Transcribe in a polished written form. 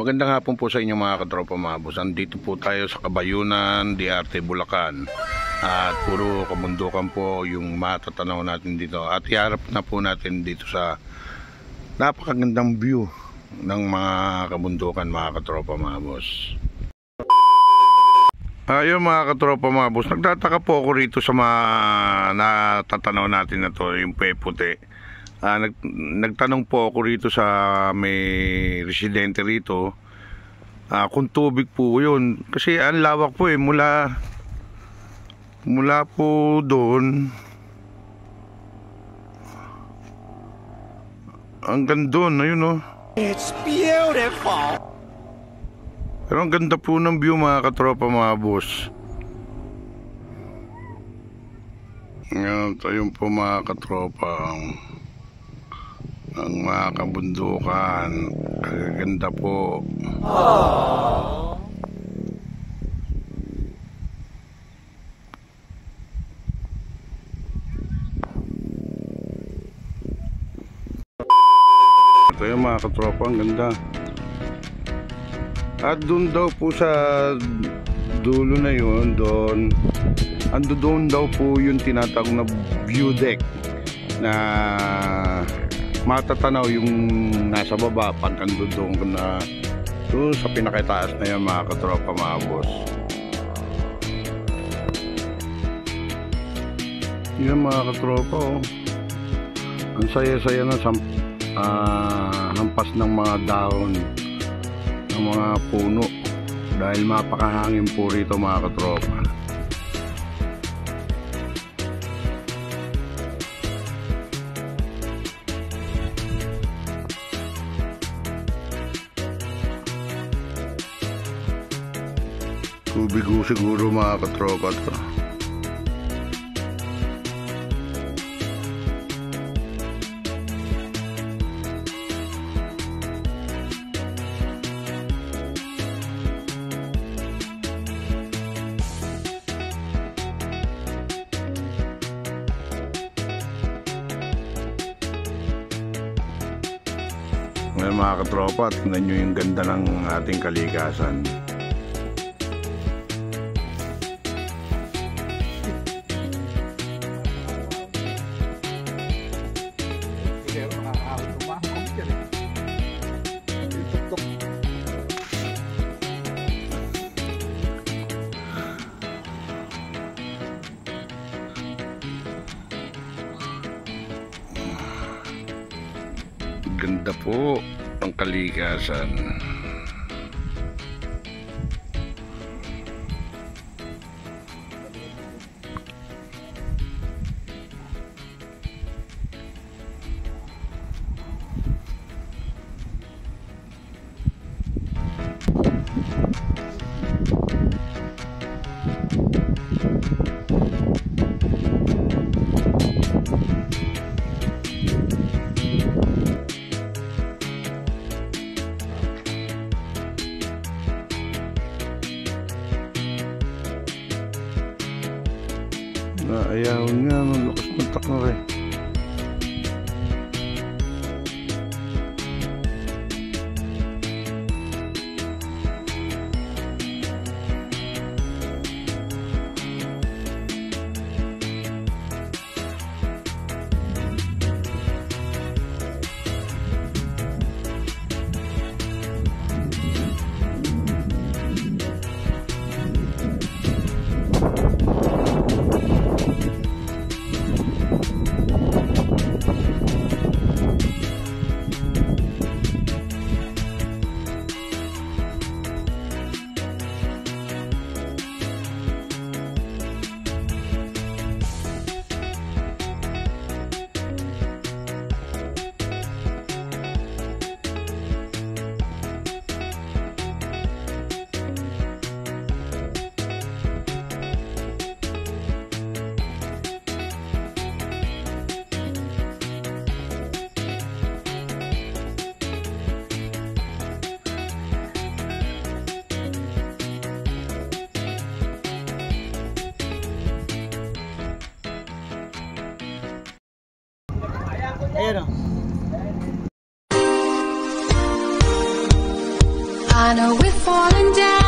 Magandang hapon po sa inyo mga katropa mga boss. Andito po tayo sa Kabayunan, Diarte, Bulacan. At puro kabundukan po yung matatanaw natin dito. At iharap na po natin dito sa napakagandang view ng mga kabundukan mga katropa mga boss. Ayun mga katropa mga boss, nagtataka po ako rito sa mga natatanaw natin na to, yung puti. Nagtanong po ako rito sa may residente rito kung tubig po yun, kasi ang lawak po mula po doon hanggang doon, ayun It's beautiful. Pero ang ganda po ng view mga katropa mga boss. Ayun po mga katropa ang mga kabundukan, ang ganda po. Aww. Ito yung mga katropa, ang ganda. At doon daw po sa dulo na yun, doon daw po yung tinatawag na view deck na matatanaw yung nasa baba pag doon na doon sa pinakataas na yan mga katropa mga boss. Yan mga katropa ang saya-saya na hampas ng mga dahon ng mga puno dahil mapakahangin po rito mga katropa. Tubig siguro mga katropa to. Ngayon mga katropa, tingnan nyo yung ganda ng ating kalikasan. Ganda po ang kalikasan. Ayaw nga, malakas ng takno rin. Ayan o. know we're falling down.